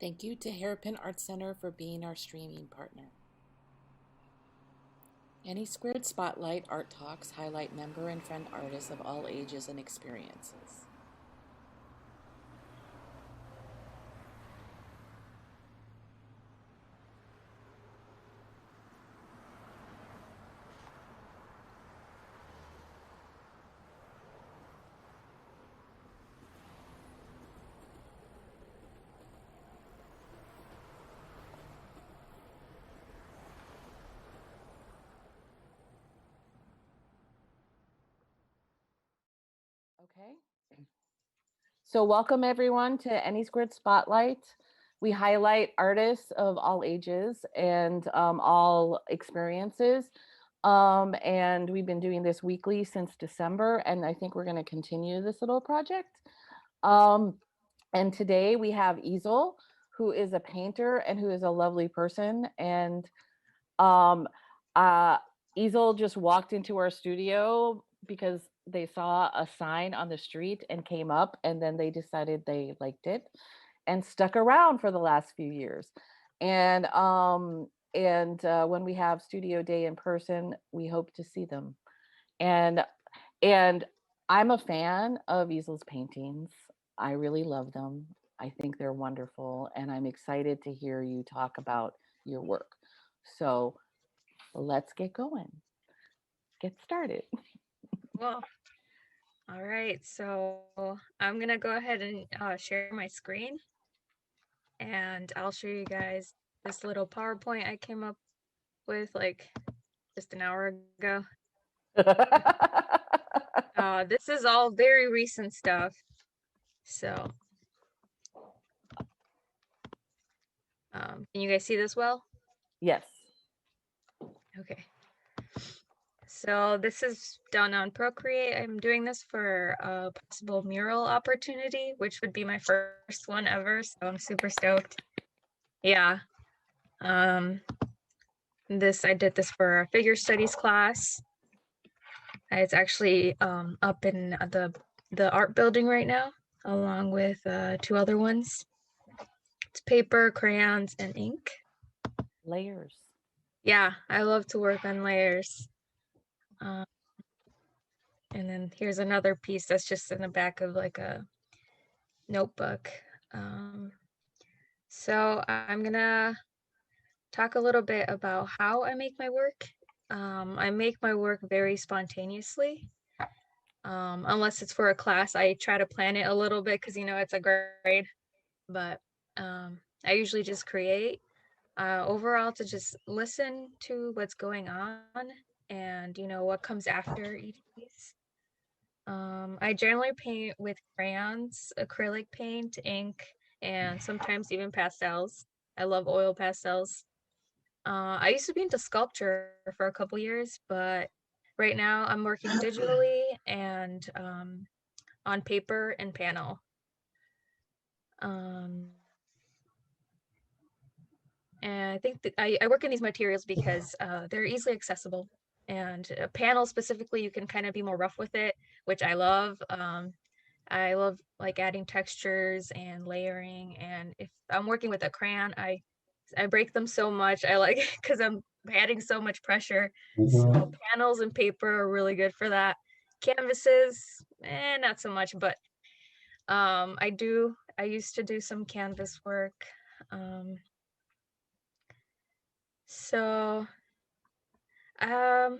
Thank you to Hairpin Art Center for being our streaming partner. AnySquared Spotlight Art Talks highlight member and friend artists of all ages and experiences. Okay. So welcome everyone to AnySquared Spotlight. We highlight artists of all ages and all experiences. And we've been doing this weekly since December, and I think we're going to continue this little project. And today we have Eazel, who is a painter and who is a lovely person. And Eazel just walked into our studio because they saw a sign on the street and came up, and then they decided they liked it and stuck around for the last few years. And when we have studio day in person, we hope to see them. And I'm a fan of Eazel's paintings. I really love them. I think they're wonderful, and I'm excited to hear you talk about your work. So let's get going. Get started. Well, all right. So I'm gonna go ahead and share my screen, and I'll show you guys this little PowerPoint I came up with like just an hour ago. This is all very recent stuff. So, can you guys see this well? Yes. Okay. So this is done on Procreate. I'm doing this for a possible mural opportunity, which would be my first one ever. So I'm super stoked. Yeah. I did this for a figure studies class. It's actually up in the art building right now, along with two other ones. It's paper, crayons, and ink. Layers. Yeah, I love to work on layers. And then here's another piece that's just in the back of like a notebook. So I'm gonna talk a little bit about how I make my work. I make my work very spontaneously. Unless it's for a class, I try to plan it a little bit because it's a grade. But I usually just create. Overall, to just listen to what's going on and what comes after each piece. I generally paint with crayons, acrylic paint, ink, and sometimes even pastels. I love oil pastels. I used to be into sculpture for a couple years, but right now I'm working digitally and on paper and panel. Um, and I think that I work in these materials because they're easily accessible. And a panel specifically, you can kind of be more rough with it, which I love. I love like adding textures and layering. And if I'm working with a crayon, I break them so much. I like because I'm adding so much pressure. So panels and paper are really good for that. Canvases, not so much, but I used to do some canvas work. Um, so um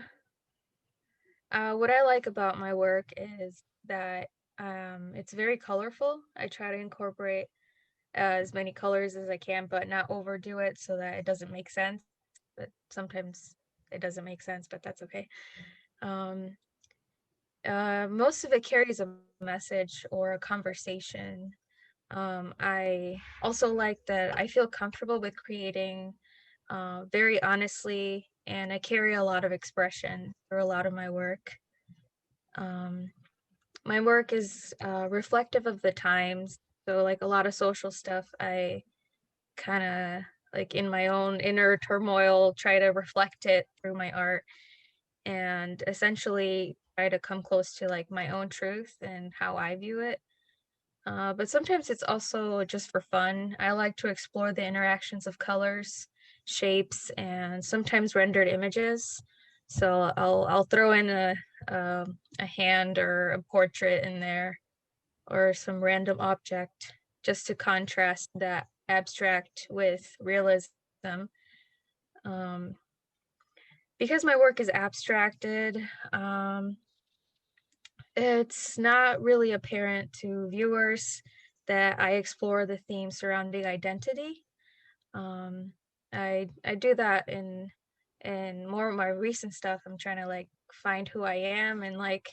what I like about my work is that it's very colorful. I try to incorporate as many colors as I can, but not overdo it so that it doesn't make sense. But sometimes it doesn't make sense, but that's okay. Um, Most of it carries a message or a conversation. I also like that I feel comfortable with creating very honestly, and I carry a lot of expression through a lot of my work. Um, my work is reflective of the times. So, like a lot of social stuff, I kind of like in my own inner turmoil, try to reflect it through my art and essentially try to come close to like my own truth and how I view it. But sometimes it's also just for fun. I like to explore the interactions of colors, shapes, and sometimes rendered images. So I'll throw in a hand or a portrait in there or some random object just to contrast that abstract with realism. Um, because my work is abstracted, it's not really apparent to viewers that I explore the theme surrounding identity. Um, I do that in more of my recent stuff. I'm trying to like find who I am and like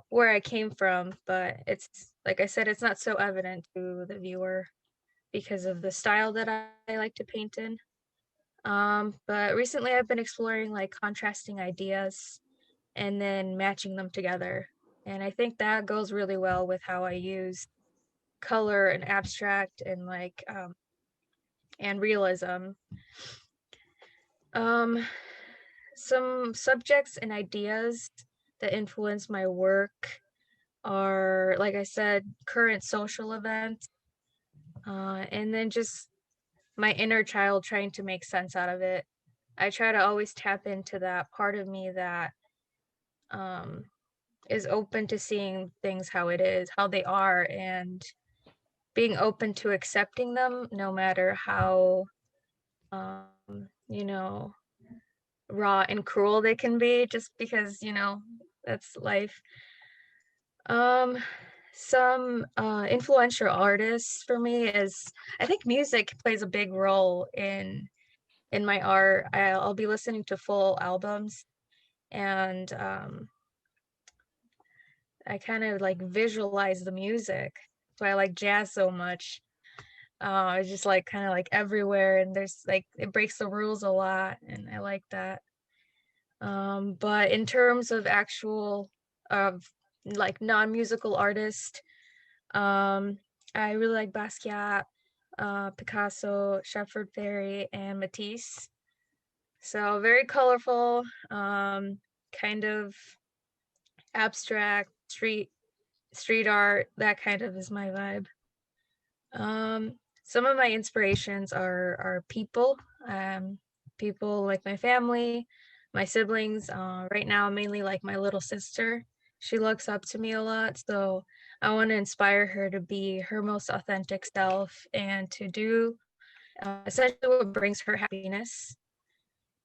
where I came from, but it's like I said, it's not so evident to the viewer because of the style that I like to paint in. But recently I've been exploring like contrasting ideas and then matching them together. And I think that goes really well with how I use color and abstract and like and realism. Um, some subjects and ideas that influence my work are, like I said, current social events, and then just my inner child trying to make sense out of it. I try to always tap into that part of me that um, is open to seeing things how it is, how they are, and being open to accepting them no matter how, you know, raw and cruel they can be, just because, that's life. Um, some influential artists for me is I think music plays a big role in my art. I'll be listening to full albums and I kind of like visualize the music. So I like jazz so much. It's just like kind of like everywhere, and there's like it breaks the rules a lot, and I like that. But in terms of actual of like non-musical artist, um, I really like Basquiat, Picasso, Shepard Fairey, and Matisse. So very colorful, kind of abstract street art. That kind of is my vibe. Some of my inspirations are people, um, people like my family, my siblings. Right now, mainly like my little sister. She looks up to me a lot, so I want to inspire her to be her most authentic self and to do essentially what brings her happiness.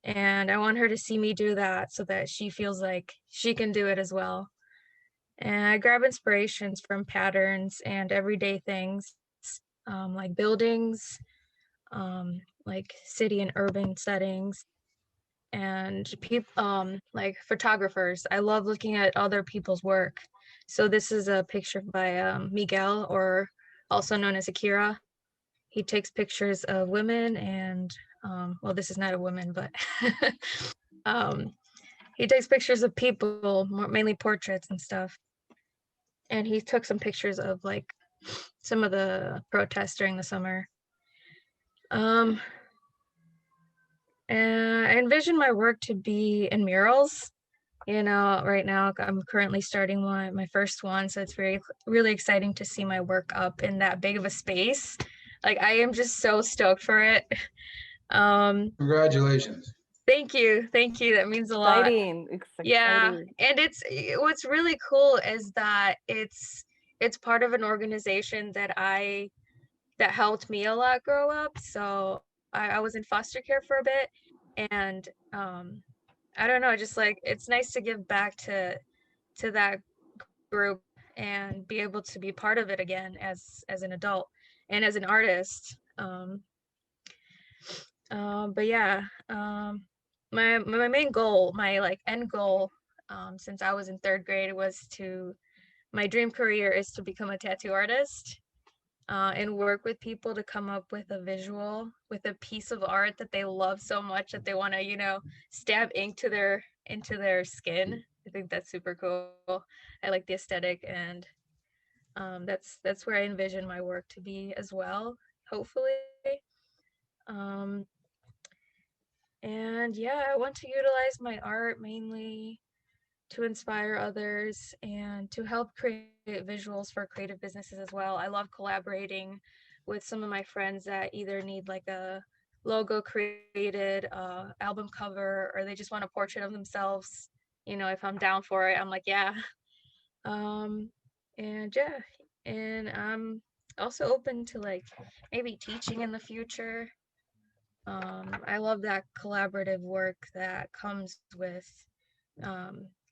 And I want her to see me do that so that she feels like she can do it as well. And I grab inspirations from patterns and everyday things, like buildings, like city and urban settings, and people, like photographers. I love looking at other people's work. So this is a picture by Miguel, or also known as Akira. He takes pictures of women and, well, this is not a woman, but um, he takes pictures of people, mainly portraits and stuff. And he took some pictures of like some of the protests during the summer. Um, and I envision my work to be in murals. Right now I'm currently starting my first one, so it's really exciting to see my work up in that big of a space. Like I am just so stoked for it. Um, Congratulations. thank you. That means a lot. Exciting. It's Yeah, exciting. and it's what's really cool is that it's part of an organization that helped me a lot grow up. So I was in foster care for a bit, and I don't know, just like it's nice to give back to that group and be able to be part of it again as an adult and as an artist. But yeah, my main goal, my like end goal, since I was in third grade, was to my dream career is to become a tattoo artist, and work with people to come up with a visual, with a piece of art that they love so much that they want to, stab ink to their skin. I think that's super cool. I like the aesthetic, and that's where I envision my work to be as well, hopefully. Um, and yeah, I want to utilize my art mainly to inspire others and to help create visuals for creative businesses as well. I love collaborating with some of my friends that either need like a logo created, album cover, or they just want a portrait of themselves. You know, if I'm down for it, I'm like, yeah. Um, and yeah, and I'm also open to like maybe teaching in the future. I love that collaborative work that comes with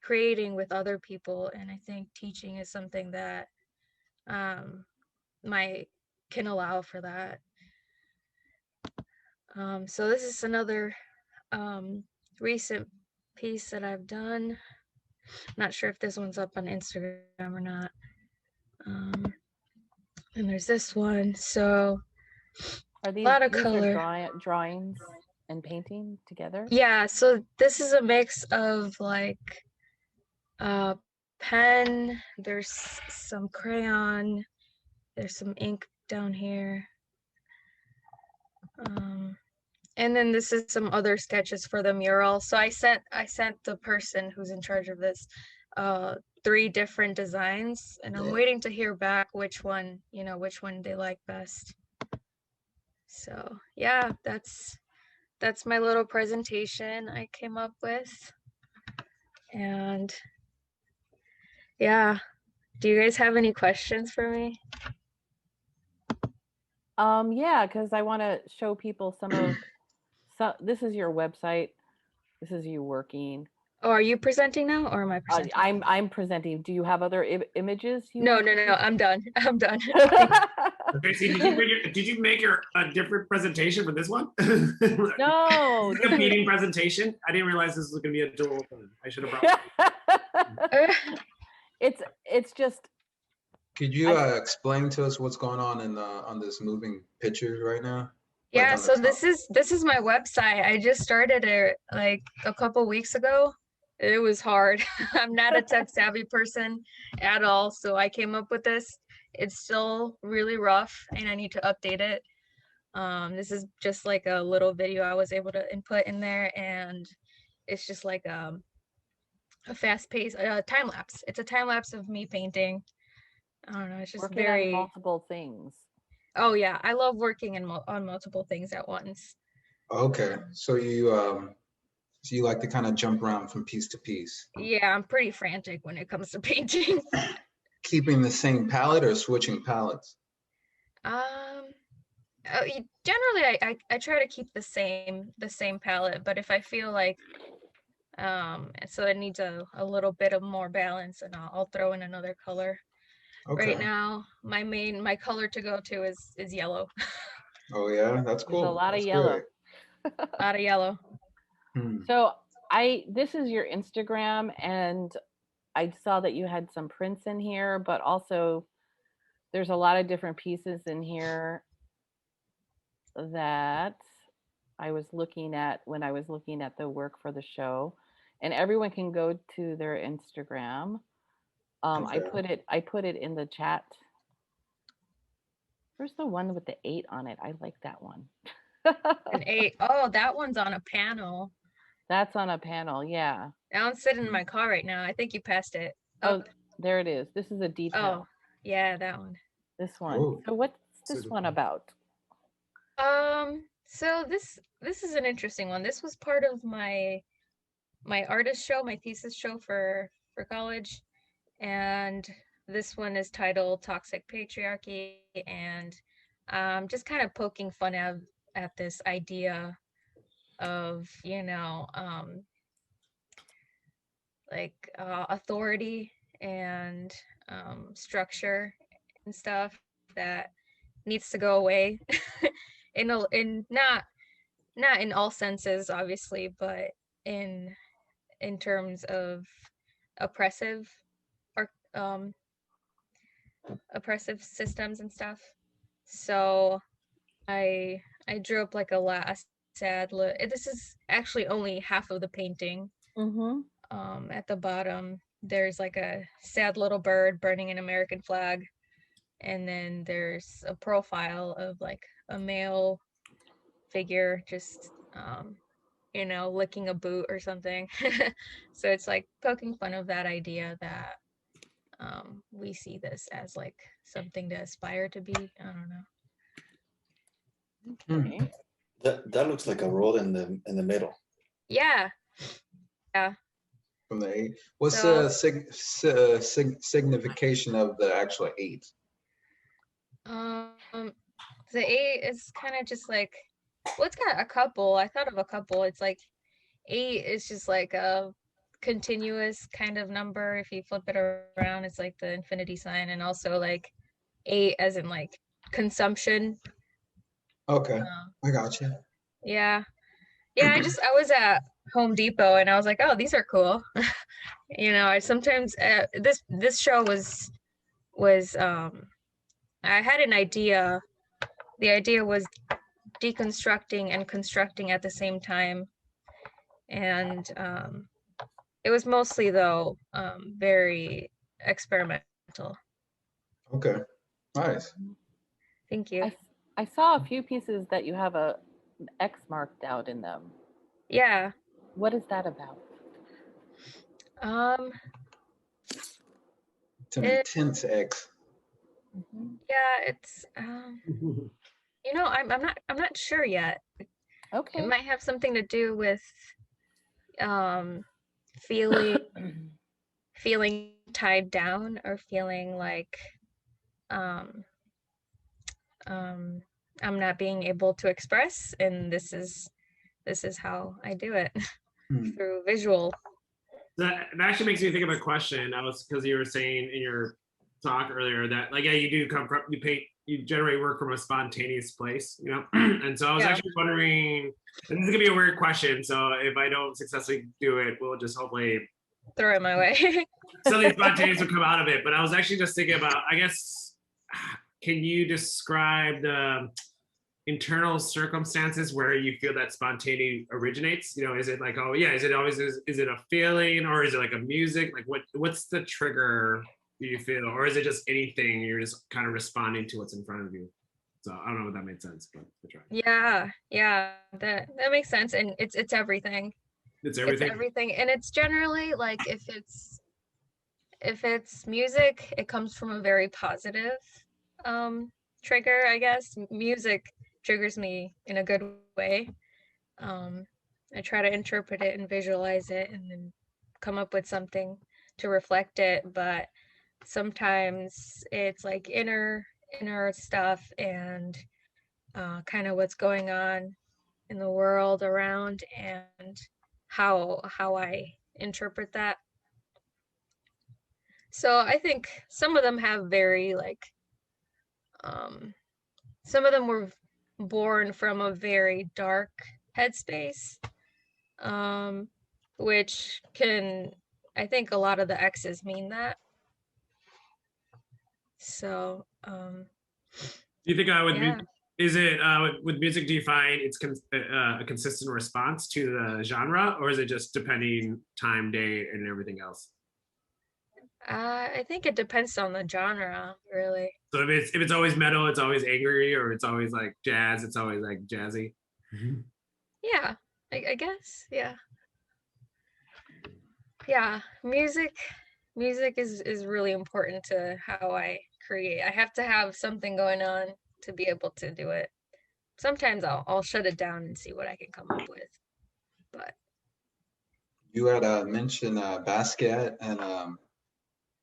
creating with other people, and I think teaching is something that um, my can allow for that. So this is another recent piece that I've done. Not sure if this one's up on Instagram or not. And there's this one. So Are a lot of these are color. drawings and painting together? Yeah, so this is a mix of like uh pen, there's some crayon, there's some ink down here. And then this is some other sketches for the mural. So I sent the person who's in charge of this 3 different designs, and I'm waiting to hear back which one, which one they like best. So yeah, that's my little presentation I came up with. And yeah, do you guys have any questions for me? Yeah, because I want to show people some of this is your website. This is you working. Oh, are you presenting now or am I presenting? I'm presenting. Do you have other images you No, want no, no, I'm done. I'm done. Okay, see, did you make a different presentation for this one? No, This is like a meeting presentation. I didn't realize this was going to be a dual thing. I should have brought. it's just. Could you explain to us what's going on in on this moving pictures right now? Yeah, so this is my website. I just started it like a couple weeks ago. It was hard. I'm not a tech savvy person at all, so I came up with this. It's still really rough and I need to update it. This is just like a little video I was able to input in there, and it's just like a fast-paced time lapse. It's a time lapse of me painting. I don't know, it's just Working on multiple things. Oh yeah, I love working on multiple things at once. Okay, so you like to kind of jump around from piece to piece. Yeah, I'm pretty frantic when it comes to painting. Keeping the same palette or switching palettes? Generally I try to keep the same palette, but if I feel like so it needs a little bit of more balance, and I'll throw in another color. Okay. Right now, my color to go to is yellow. Oh yeah, that's cool. There's a lot of yellow. A lot of yellow. So this is your Instagram, and I saw that you had some prints in here, but also there's a lot of different pieces in here that I was looking at when I was looking at the work for the show, and everyone can go to their Instagram. Okay. I put it in the chat. Where's the one with the 8 on it? I like that one. An 8. Oh, that one's on a panel. That's on a panel, yeah. I'm sitting in my car right now. I think you passed it. Oh, there it is. This is a detail. Oh, yeah, that one. This one. Oh. So what's this one about? So this is an interesting one. This was part of my artist show, my thesis show for college, and this one is titled Toxic Patriarchy, and just kind of poking fun at this idea of, authority and structure and stuff that needs to go away in not in all senses, obviously, but in terms of oppressive oppressive systems and stuff. So I drew up like a sad look. This is actually only half of the painting. At the bottom there's like a sad little bird burning an American flag, and then there's a profile of like a male figure just you know, licking a boot or something. So it's like poking fun of that idea that we see this as like something to aspire to be. I don't know. Okay. That looks like a road in the middle. Yeah. From the 8. What's So- the signification of the actual 8? The 8 is kind of just like, well, it's got a couple. I thought of a couple. It's like 8 is just like a continuous kind of number. If you flip it around, it's like the infinity sign, and also like 8 as in like consumption. Okay, Uh, I got you. yeah. Yeah, I was at Home Depot and I was like, oh, these are cool. You know, I sometimes this show was I had an idea. The idea was deconstructing and constructing at the same time. And it was mostly though very experimental. Okay, nice. Thank you. I saw a few pieces that you have an X marked out in them. Yeah. What is that about? It's an It- intense X. Mhm. Yeah, it's you know, I'm not sure yet. Okay. It might have something to do with feeling feeling tied down, or feeling like I'm not being able to express, and this is how I do it Hmm. through visual. That actually makes me think of a question. I was, because you were saying in your talk earlier that, like, yeah, you do come from, you generate work from a spontaneous place, you know. And so I was Yeah. actually wondering, and this is gonna be a weird question, so if I don't successfully do it, we'll just hopefully Throw it my way. something spontaneous will come out of it. But I was actually just thinking about, I guess, can you describe the internal circumstances where you feel that spontaneity originates? You know, is it like, oh yeah, is it always, is it a feeling, or is it like a music? Like what's the trigger you feel, or is it just anything, you're just kind of responding to what's in front of you? So I don't know if that made sense, but I'll try. Yeah, that makes sense. And it's everything. It's everything. It's everything. And it's generally like, if it's music, it comes from a very positive trigger, I guess. Music triggers me in a good way. I try to interpret it and visualize it and then come up with something to reflect it. But sometimes it's like inner stuff, and kind of what's going on in the world around, and how I interpret that. So I think some of them have very like some of them were born from a very dark headspace, which can, I think a lot of the X's mean that. So Do you think I would yeah. is it with music, do you find it's a consistent response to the genre, or is it just depending time, day, and everything else? I think it depends on the genre, really. So if it's always metal, it's always angry, or it's always like jazz, it's always like jazzy. Yeah, I guess. Yeah. Yeah, music is really important to how I create. I have to have something going on to be able to do it. Sometimes I'll shut it down and see what I can come up with. But You had mentioned Basquiat and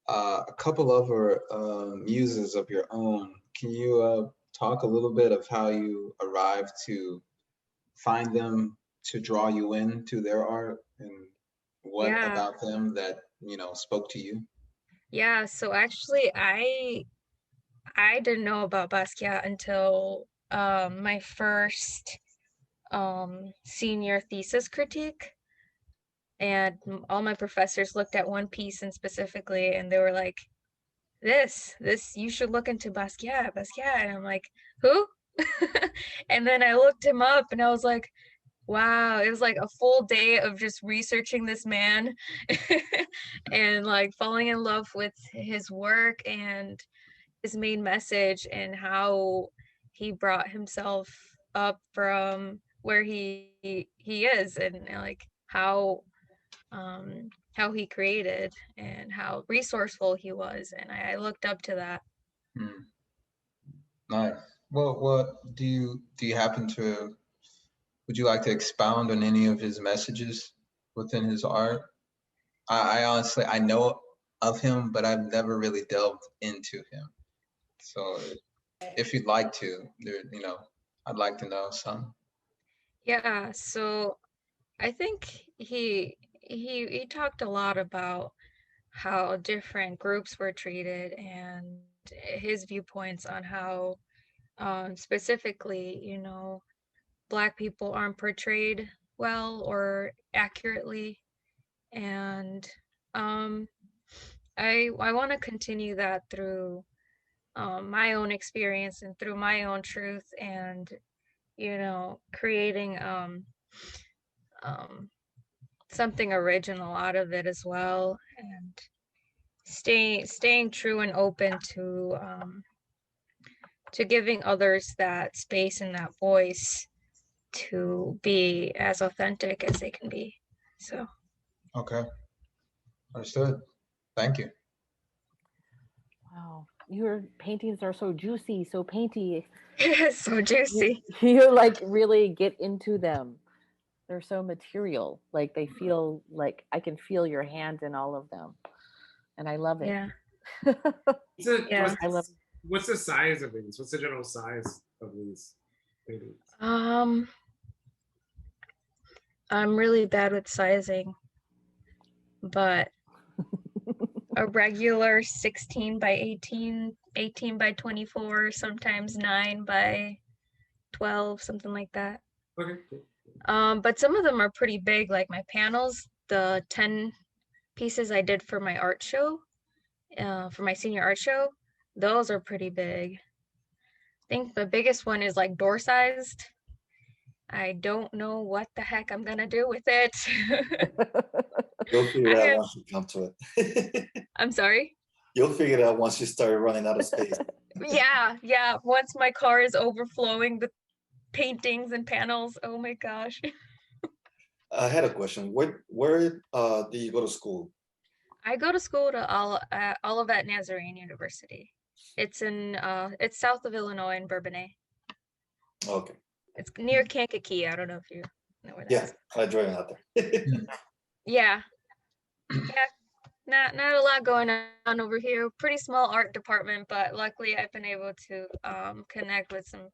a couple other muses of your own. Can you talk a little bit of how you arrived to find them to draw you into their art, and what Yeah. about them that, you know, spoke to you? yeah, so actually I didn't know about Basquiat until my first senior thesis critique. And all my professors looked at one piece and specifically, and they were like, this you should look into Basquiat. And I'm like, who? And then I looked him up and I was like, wow, it was like a full day of just researching this man and like falling in love with his work and his main message, and how he brought himself up from where he is, and like how he created and how resourceful he was, and I looked up to that. Nice. Well, what do you happen to? Would you like to expound on any of his messages within his art? I honestly I know of him, but I've never really delved into him. So if you'd like to, I'd like to know some. Yeah, so I think he talked a lot about how different groups were treated and his viewpoints on how specifically, Black people aren't portrayed well or accurately. And I want to continue that through my own experience and through my own truth, and creating something original out of it as well, and staying true and open to giving others that space and that voice to be as authentic as they can be. So Okay. Understood. Thank you. Wow. Your paintings are so juicy, so painty. so juicy. You like really get into them. They're so material. Like they feel like I can feel your hand in all of them. And I love it. Yeah. What's, I love what's the size of these? What's the general size of these paintings? I'm really bad with sizing, but a regular 16 by 18, 18 by 24, sometimes 9 by 12, something like that. Okay. But some of them are pretty big, like my panels, the 10 pieces I did for my art show, for my senior art show, those are pretty big. I think the biggest one is like door sized. I don't know what the heck I'm gonna do with it. You'll figure it out once you come to it. I'm sorry? You'll figure it out once you start running out of space. Yeah. Once my car is overflowing with paintings and panels, oh my gosh. I had a question. Where do you go to school? I go to school to Olivet Nazarene University. It's it's south of Illinois in Bourbonnais. Okay. It's near Kankakee. I don't know if you know where that is. I drove out there. Yeah. Not a lot going on over here. Pretty small art department, but luckily I've been able to connect with some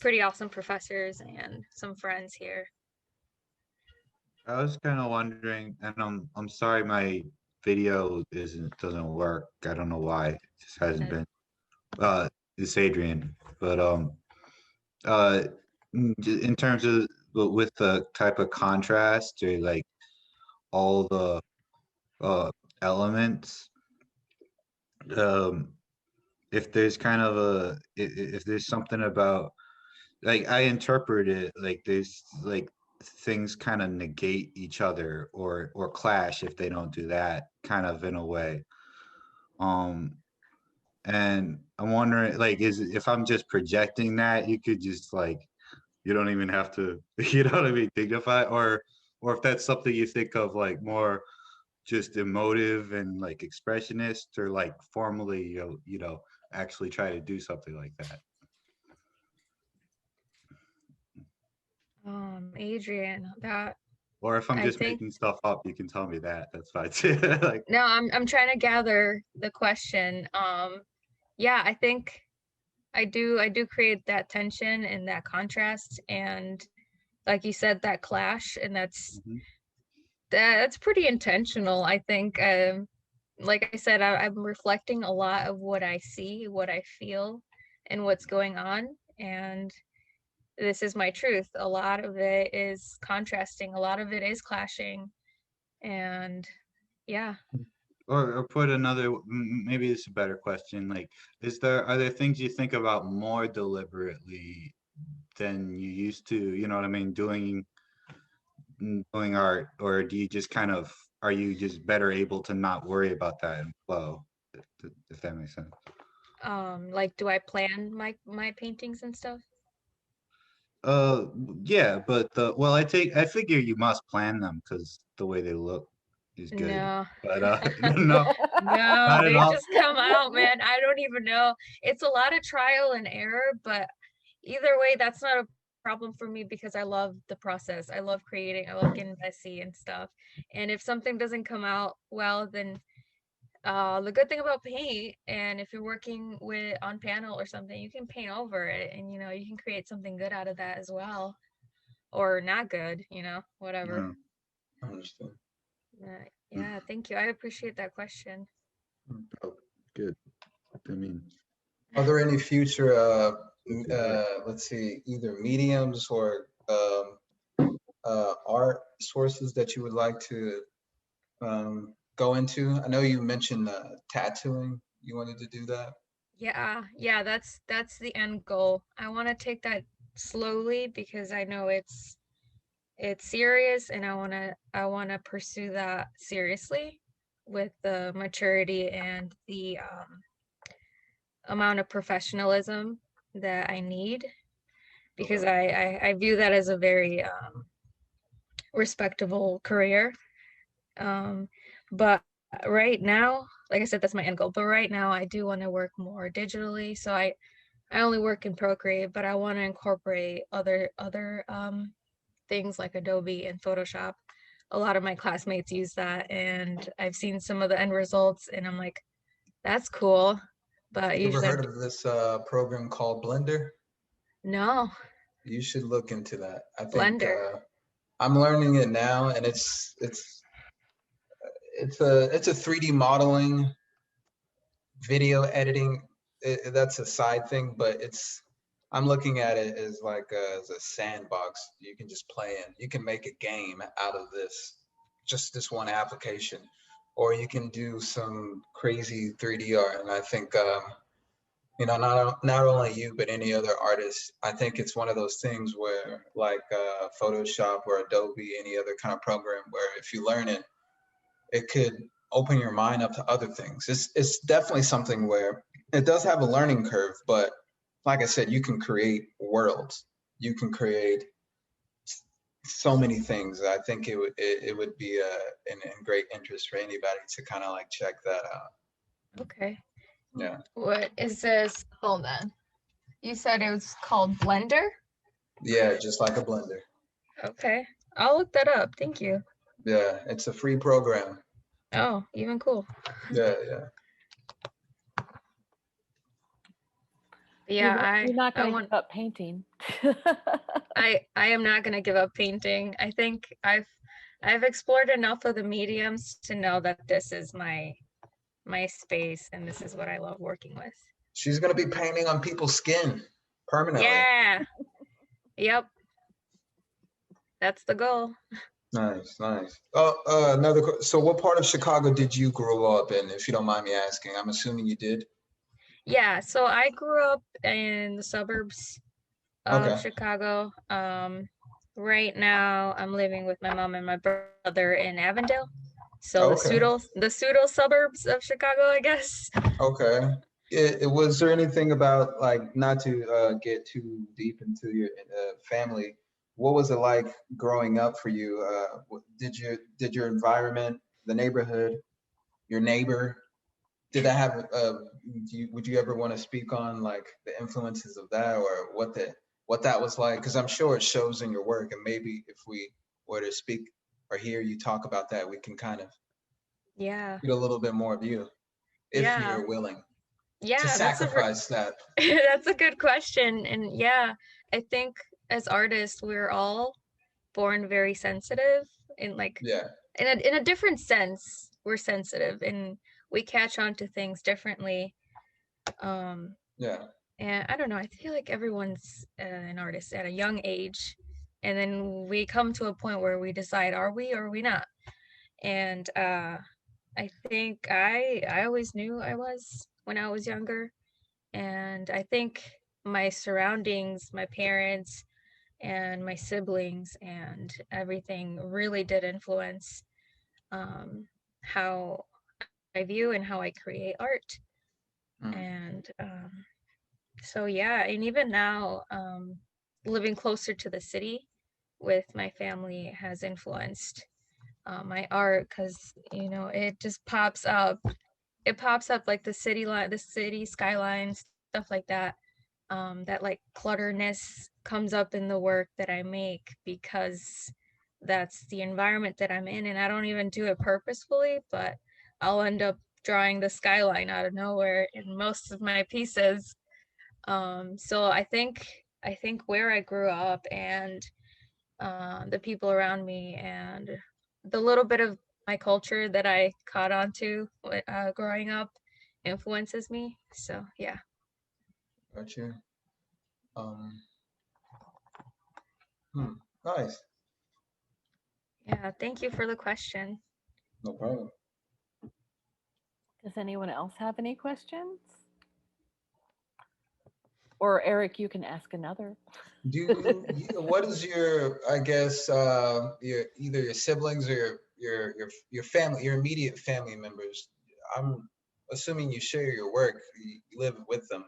pretty awesome professors and some friends here. I was kind of wondering, and I'm sorry my video doesn't work. I don't know why. It just hasn't been. It's Adrian, but in terms of with the type of contrast or like all the elements, if there's kind of if there's something about, like, I interpret it like there's like things kind of negate each other or clash if they don't do that, kind of, in a way. And I'm wondering, like, if I'm just projecting that, you could just, like, you don't even have to, you know what I mean, dignify, or if that's something you think of like more just emotive and like expressionist, or like formally, actually try to do something like that. Adrian, that. Or if I'm just making stuff up, you can tell me that. That's fine too. Like, no, I'm trying to gather the question. Yeah, I think I do create that tension and that contrast, and like you said, that clash, and that's pretty intentional, I think. Like I said, I'm reflecting a lot of what I see, what I feel, and what's going on, and this is my truth. A lot of it is contrasting, a lot of it is clashing, and yeah. or put another, maybe it's a better question, like, are there things you think about more deliberately than you used to, you know what I mean, doing art, or do you just kind of, are you just better able to not worry about that and flow, if that makes sense? Like, do I plan my paintings and stuff? Yeah, but I figure you must plan them because the way they look is good. No. But no, No, not at they all. just come out, man. I don't even know. It's a lot of trial and error, but either way, that's not a problem for me because I love the process. I love creating. I love getting messy and stuff. And if something doesn't come out well, then the good thing about paint, and if you're working with on panel or something, you can paint over it, and you can create something good out of that as well, or not good, whatever. Mm. I understand. Yeah, thank you. I appreciate that question. Oh, good. I mean, Are there any future, let's see, either mediums or art sources that you would like to go into? I know you mentioned tattooing. You wanted to do that. Yeah, that's the end goal. I want to take that slowly because I know it's serious, and I want to pursue that seriously with the maturity and the amount of professionalism that I need, because I view that as a very respectable career. But right now, like I said, that's my end goal. But right now, I do want to work more digitally. So I only work in Procreate, but I want to incorporate other things like Adobe and Photoshop. A lot of my classmates use that, and I've seen some of the end results, and I'm like, that's cool. But You ever usually, heard of this program called Blender? no. You should look into that. I think Blender. I'm learning it now, and it's a 3D modeling, video editing. That's a side thing, but I'm looking at it as like as a sandbox. You can just play in. You can make a game out of just this one application, or you can do some crazy 3D art. And I think not only you but any other artist. I think it's one of those things where like Photoshop or Adobe, any other kind of program, where if you learn it, it could open your mind up to other things. It's definitely something where it does have a learning curve, but like I said, you can create worlds. You can create so many things. I think it would be in great interest for anybody to kind of like check that out. Okay. Yeah. What is this? Hold on. You said it was called Blender? Yeah, just like a blender. Okay. I'll look that up. Thank you. Yeah, it's a free program. Oh, even cool. Yeah. Yeah, you're not I going to want give up painting. I am not going to give up painting. I think I've explored enough of the mediums to know that this is my space, and this is what I love working with. She's gonna be painting on people's skin permanently. Yeah. Yep. That's the goal. Nice. Oh, so what part of Chicago did you grow up in, if you don't mind me asking? I'm assuming you did. Yeah, so I grew up in the suburbs of Okay. Chicago. Right now I'm living with my mom and my brother in Avondale. So Okay. the pseudo suburbs of Chicago, I guess. Okay. Was there anything about, like, not to get too deep into your family, what was it like growing up for you? Did your environment, the neighborhood, your neighbor, did that have would you ever want to speak on like the influences of that, or what that was like? Because I'm sure it shows in your work, and maybe if we were to speak or hear you talk about that, we can kind of Yeah. get a little bit more of you, if Yeah. you're willing to Yeah, sacrifice that. that's a good question. And yeah, I think as artists, we're all born very sensitive, in like Yeah. in a different sense. We're sensitive and we catch on to things differently. Yeah. And I don't know, I feel like everyone's an artist at a young age, and then we come to a point where we decide, are we or are we not? And I think I always knew I was when I was younger. And I think my surroundings, my parents and my siblings and everything really did influence how I view and how I create art. Mm. And so yeah, and even now, living closer to the city with my family has influenced my art, because it just pops up. It pops up like the city skylines, stuff like that. That like clutterness comes up in the work that I make because that's the environment that I'm in, and I don't even do it purposefully, but I'll end up drawing the skyline out of nowhere in most of my pieces. So I think where I grew up and the people around me and the little bit of my culture that I caught on to growing up influences me. So yeah. Gotcha. Um, nice. Yeah, thank you for the question. No problem. Does anyone else have any questions? Or Eric, you can ask another. What is your, I guess, your either your siblings or your family, your immediate family members? I'm assuming you share your work, you live with them.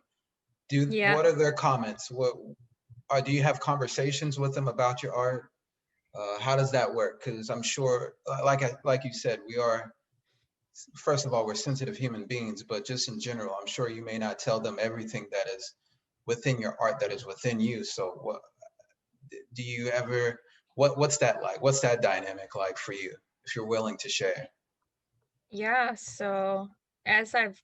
Yeah. What are their comments? Do you have conversations with them about your art? How does that work? Because I'm sure, like you said, we are, first of all, we're sensitive human beings, but just in general, I'm sure you may not tell them everything that is within your art that is within you. So what do you ever, what's that like? What's that dynamic like for you, if you're willing to share? Yeah, so as I've,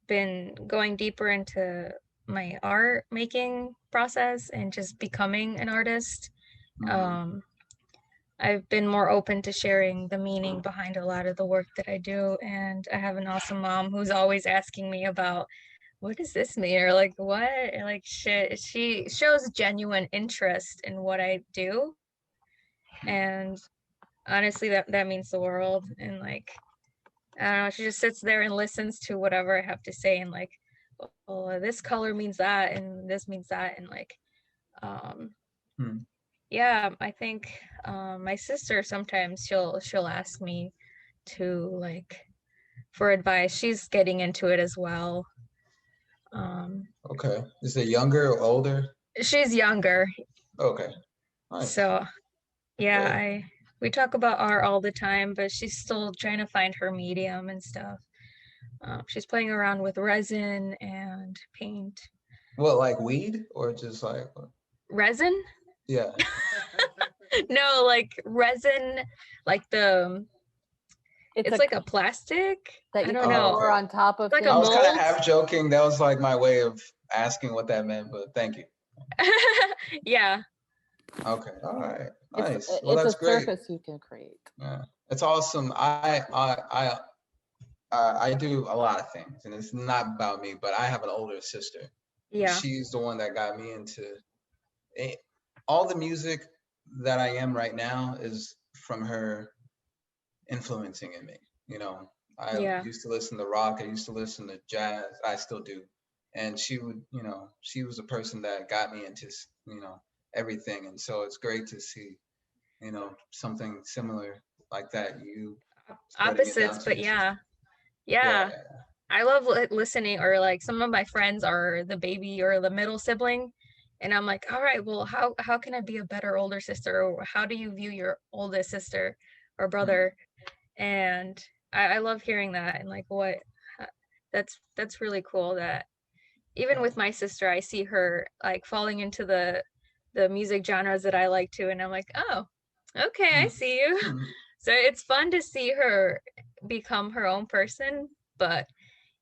been going deeper into my art making process and just becoming an artist, Mhm. I've been more open to sharing the meaning behind a lot of the work that I do. And I have an awesome mom who's always asking me about, what does this mean? Or like, what? Like, shit. She shows genuine interest in what I do. And honestly, that means the world. And like, I don't know, she just sits there and listens to whatever I have to say, and like, oh, this color means that, and this means that, and like, Hmm. yeah, I think my sister sometimes she'll ask me to like for advice. She's getting into it as well. Okay. Is it younger or older? She's younger, Okay. Nice. so yeah, Great. we talk about art all the time, but she's still trying to find her medium and stuff. She's playing around with resin and paint. What, like weed or just like, Resin? yeah. No, like resin, like it's like a plastic. that I you don't can know. pour Okay. on top of Like a I was things. kind of mold. half joking. That was like my way of asking what that meant, but thank you. Yeah. Okay. All right. It's Nice. Well, it's that's a great. surface you can create. Yeah. It's awesome. I do a lot of things, and it's not about me, but I have an older sister. Yeah. She's the one that got me into all the music that I am right now is from her influencing in me. You know, I Yeah. used to listen to rock. I used to listen to jazz. I still do. And she would, she was the person that got me into, everything. And so it's great to see, something similar like that. You spreading it down Opposites, to but your sister. yeah. Yeah. I love listening, or like some of my friends are the baby or the middle sibling, and I'm like, all right, well, how can I be a better older sister, or how do you view your oldest sister or brother? And I love hearing that, and like what that's really cool that even with my sister, I see her like falling into the music genres that I like to, and I'm like, oh, okay, I see you. So it's fun to see her become her own person, but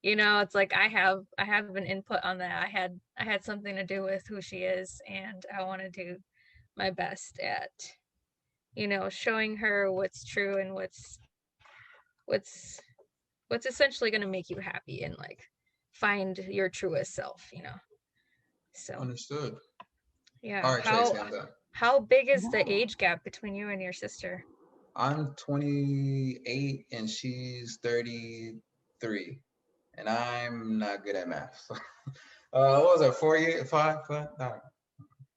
it's like I have an input on that. I had something to do with who she is, and I want to do my best at showing her what's true and what's what's essentially going to make you happy and like find your truest self. So Understood. yeah. All right, Tracy, I'm done. How big is the age gap between you and your sister? I'm 28 and she's 33, and I'm not good at math. So, what was it? 4 years? 5? No,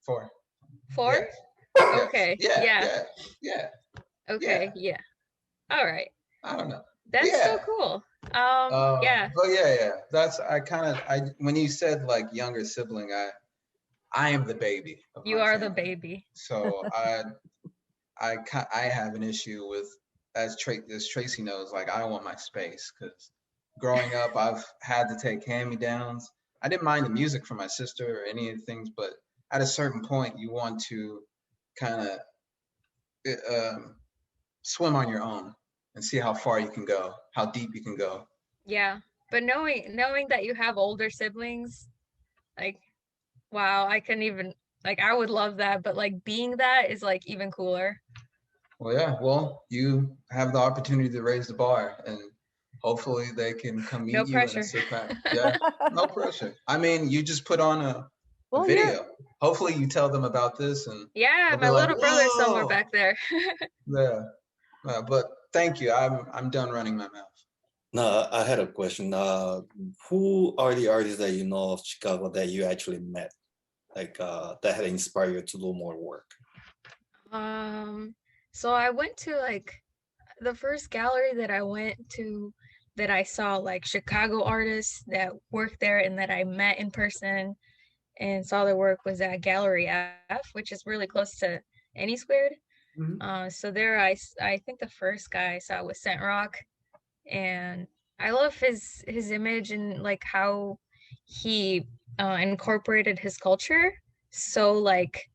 4. 4? Yes. Yes. Okay. Yeah. Yeah. Yeah. Yeah. Okay. Yeah. All right. I don't know. That's so Yeah. cool. Yeah. But yeah. That's I when you said like younger sibling, I am the baby of You my are the family. baby. So I have an issue with, as Tracy knows, like I want my space, because growing up I've had to take hand-me-downs. I didn't mind the music from my sister or any of the things, but at a certain point you want to kind of swim on your own and see how far you can go, how deep you can go. Yeah. But knowing that you have older siblings, like, wow, I couldn't even, like, I would love that, but like being that is like even cooler. Well, yeah, well, you have the opportunity to raise the bar, and hopefully they can come No meet you and pressure. surpass. Yeah, no pressure. I mean, you just put on a Well, you're video. Hopefully you tell them about this and Yeah, they'll be my like, little brother's somewhere whoa. back there. Yeah. But thank you. I'm done running my mouth. No, I had a question. Who are the artists that you know of Chicago that you actually met, like that had inspired you to do more work? So I went to like the first gallery that I went to that I saw like Chicago artists that worked there and that I met in person and saw their work was at Gallery F, which is really close to AnySquared. So there I think the first guy I saw was Scent Rock, and I love his image and like how he incorporated his culture. So like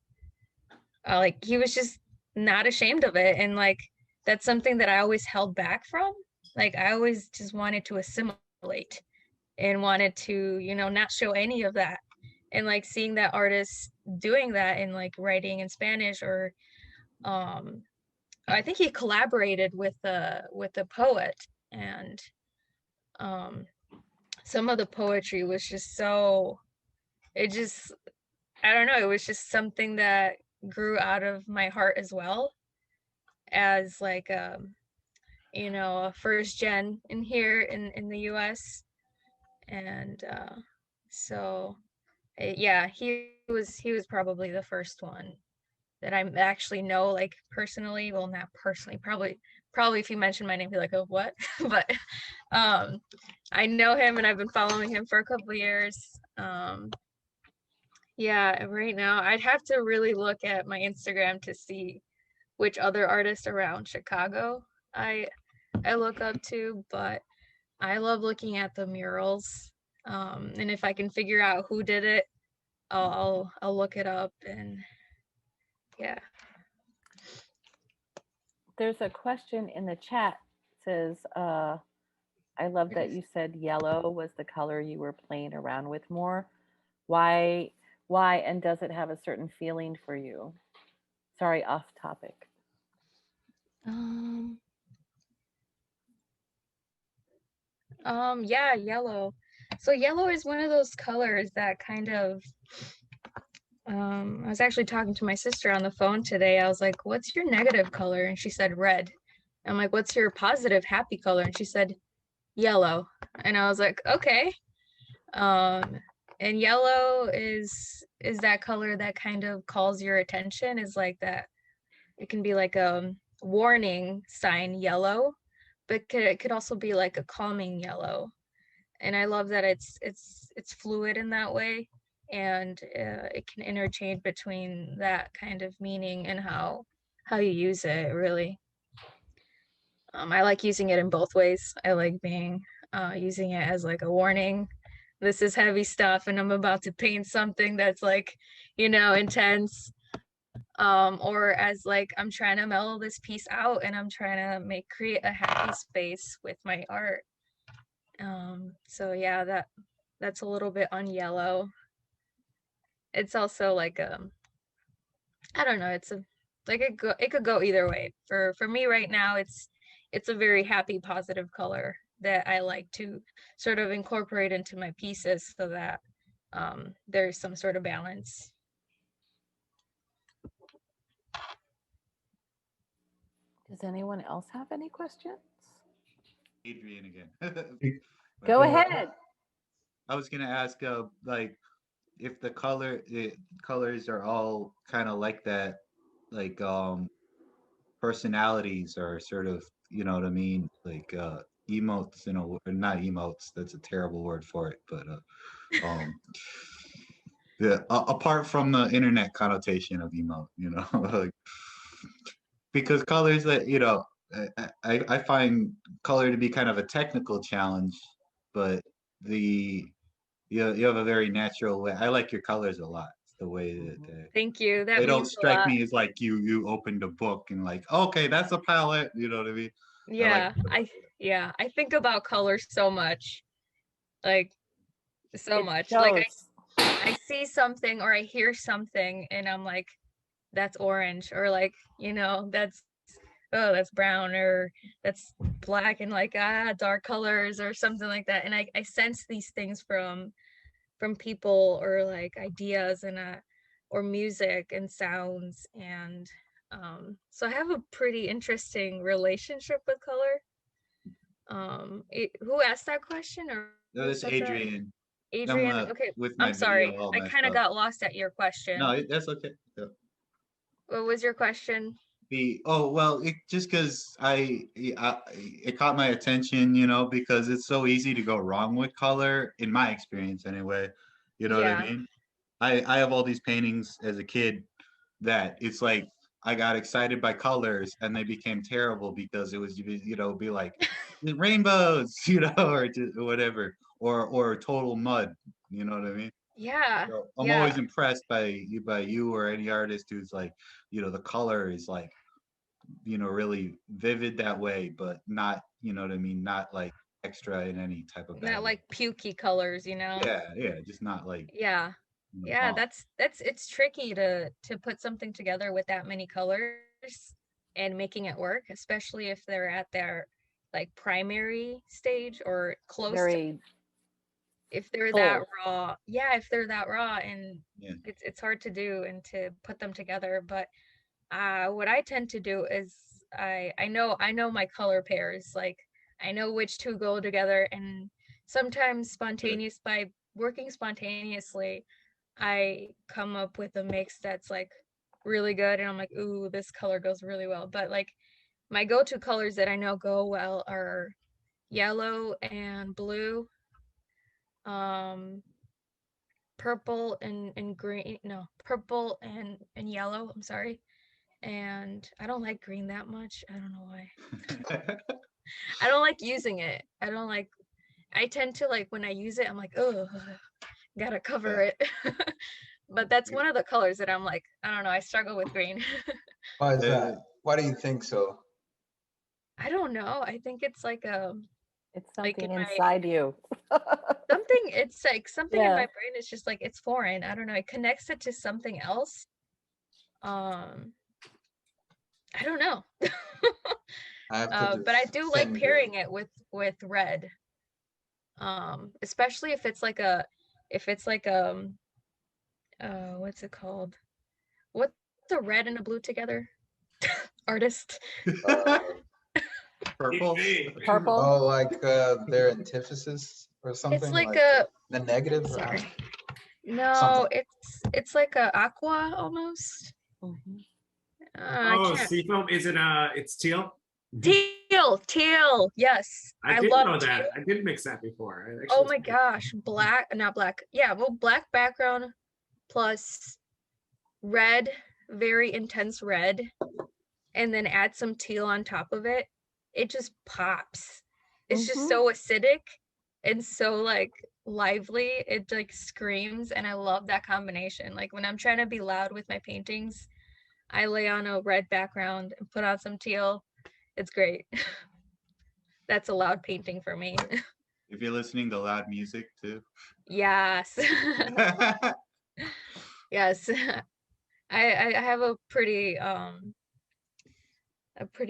he was just not ashamed of it, and like that's something that I always held back from. Like I always just wanted to assimilate and wanted to, you know, not show any of that. And like seeing that artist doing that and like writing in Spanish, or I think he collaborated with a poet, and some of the poetry was just so, it just, I don't know, it was just something that grew out of my heart as well, as like you know, a first gen in here in the US. And so yeah, he was probably the first one that I actually know, like personally. Well, not personally, probably if you mention my name, be like, oh, what? But I know him and I've been following him for a couple of years. Yeah, right now I'd have to really look at my Instagram to see which other artists around Chicago I look up to, but I love looking at the murals. And if I can figure out who did it, I'll look it up, and yeah. there's a question in the chat. It says, I love that you said yellow was the color you were playing around with more. Why and does it have a certain feeling for you? Sorry, off topic. Yeah, yellow. So yellow is one of those colors that kind of I was actually talking to my sister on the phone today. I was like, "What's your negative color?" And she said red. I'm like, "What's your positive happy color?" And she said yellow. And I was like, "Okay." And yellow is that color that kind of calls your attention, is like that. It can be like a warning sign yellow, but it could also be like a calming yellow. And I love that it's fluid in that way, and it can interchange between that kind of meaning and how you use it, really. I like using it in both ways. I like using it as like a warning. This is heavy stuff and I'm about to paint something that's like, you know, intense. Or as like I'm trying to mellow this piece out and I'm trying to create a happy space with my art. So yeah, that's a little bit on yellow. It's also like I don't know, it's a like it could go either way. For me right now, it's a very happy, positive color that I like to sort of incorporate into my pieces so that there's some sort of balance. Does anyone else have any questions? Adrian again. Go ahead. I was gonna ask, like, if the colors are all kind of like that, like personalities are sort of, you know what I mean, like emotes, you know, or not emotes. That's a terrible word for it, but Yeah, apart from the internet connotation of emo, you know, like, because colors that, you know, I find color to be kind of a technical challenge, but the you have a very natural way. I like your colors a lot. The way that Thank you. they That don't means a strike lot. me as like you opened a book and like, okay, that's a palette. You know what I mean? Yeah, I I think about color so much. Like so It much. Like shows. I see something or I hear something and I'm like, that's orange, or like, you know, that's oh, that's brown, or that's black, and like dark colors or something like that. And I sense these things from people or like ideas and or music and sounds. And so I have a pretty interesting relationship with color. Who asked that question, or no, who it's said that? Adrian. I'm Adrian. Okay, with my I'm sorry. video all I messed kind of up. got lost at your question. No, that's okay. Yeah. What was your question? Oh well, it just because it caught my attention, you know, because it's so easy to go wrong with color in my experience anyway. You know what I Yeah. mean? I have all these paintings as a kid that it's like I got excited by colors and they became terrible because it was, you know, be like rainbows, you know, or just whatever, or total mud. You know what I mean? Yeah. So I'm always Yeah. impressed by you or any artist who's like, you know, the color is like, you know, really vivid that way, but not, you know what I mean, not like extra in any type of bad Not way. like pukey colors, you know? Yeah, just not like, Yeah. you know, Yeah, that's it's tricky to put something together with that many colors and making it work, especially if they're at their like primary stage or close to, Very if they're that full. raw. Yeah, if they're that raw, and yeah. it's hard to do and to put them together. But what I tend to do is I know my color pairs. Like I know which two go together, and sometimes spontaneous by working spontaneously, I come up with a mix that's like really good, and I'm like, ooh, this color goes really well. But like my go-to colors that I know go well are yellow and blue, um, purple and green. No, purple and yellow. I'm sorry. And I don't like green that much. I don't know why. I don't like using it. I tend to like when I use it, I'm like, oh, gotta cover it. But that's one of the colors that I'm like, I don't know, I struggle with green. Why is that? Why do you think so? I don't know. I think it's like It's like in something my inside you. something, it's like something in my Yeah. brain is just like it's foreign. I don't know. It connects it to something else. Um, I don't know. I have to But I do like defend you. pairing it with red. Especially if it's like what's it called? What's a red and a blue together? Artist. Uh, Purple. Purple. oh, like their antithesis or something, It's like like a the negative or sorry. something. No, it's like a aqua almost. Mhm. I Oh, can't. seafoam, is it it's teal? Teal. Yes, I I did love know teal. that. I did mix that before. Oh my gosh, not black. Yeah, well, black background plus red, very intense red, and then add some teal on top of it. It just pops. It's just Mhm. so acidic and so like lively. It like screams, and I love that combination. Like when I'm trying to be loud with my paintings, I lay on a red background and put on some teal. It's great. That's a loud painting for me. If you're listening to loud music too. Yes. Yes. I have a pretty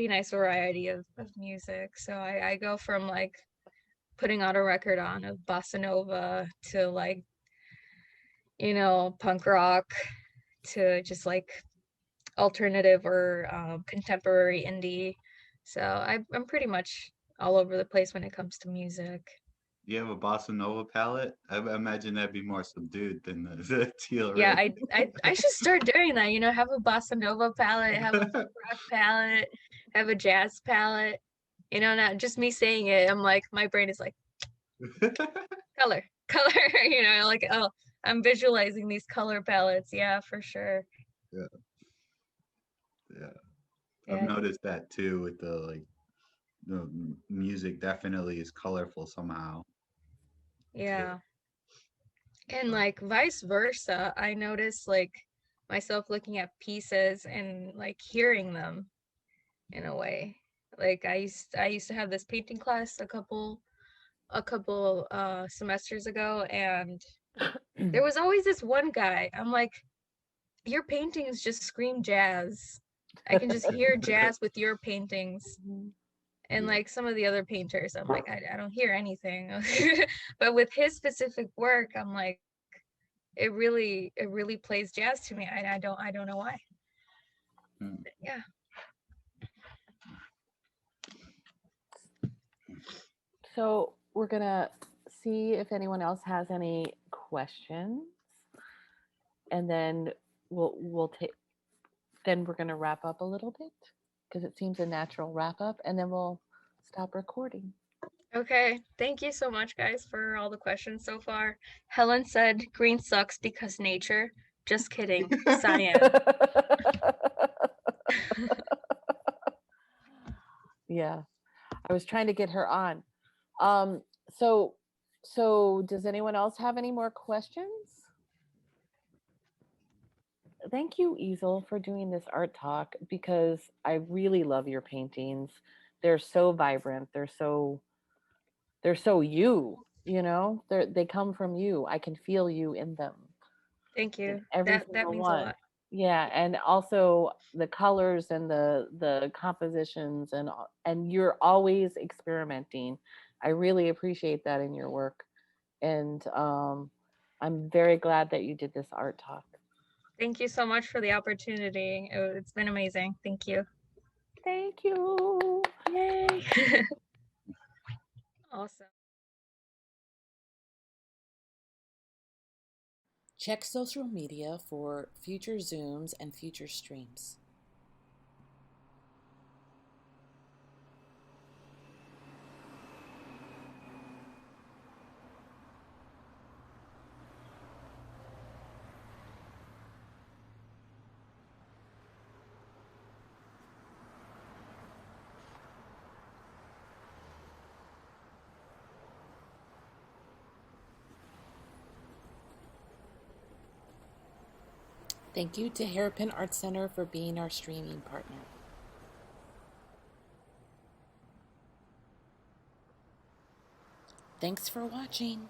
nice variety of music. So I go from like putting out a record on of bossa nova to like, you know, punk rock to just like alternative or contemporary indie. So I'm pretty much all over the place when it comes to music. You have a bossa nova palette? I imagine that'd be more subdued than the teal Yeah, red. I should start doing that, you know, have a bossa nova palette, have a punk rock palette, have a jazz palette. You know, not just me saying it, I'm like, my brain is like, color, color, you know, like, oh, I'm visualizing these color palettes. Yeah, for sure. Yeah. Yeah, I've noticed that too with the music definitely is colorful somehow. yeah. And like vice versa, I notice like myself looking at pieces and like hearing them in a way. Like I used to have this painting class a couple semesters ago, and there was always this one guy. I'm like, your paintings just scream jazz. I can just hear jazz with your paintings. And like some of the other painters, I'm like, I don't hear anything. But with his specific work, I'm like, it really plays jazz to me. I don't know why. But yeah. So we're gonna see if anyone else has any questions, and then we'll take. Then we're gonna wrap up a little bit because it seems a natural wrap up, and then we'll stop recording. Okay. Thank you so much, guys, for all the questions so far. Helen said green sucks because nature. Just kidding. Cyan. Yeah, I was trying to get her on. So does anyone else have any more questions? Thank you, Eazel, for doing this art talk because I really love your paintings. They're so vibrant. They're so you, they come from you. I can feel you in them. Thank you. Every That single means a one. lot. Yeah, and also the colors and the compositions and you're always experimenting. I really appreciate that in your work. And I'm very glad that you did this art talk. Thank you so much for the opportunity. It's been amazing. Thank you. Thank you. Yay. Awesome. Check social media for future Zooms and future streams. Thank you to Hairpin Art Center for being our streaming partner. Thanks for watching.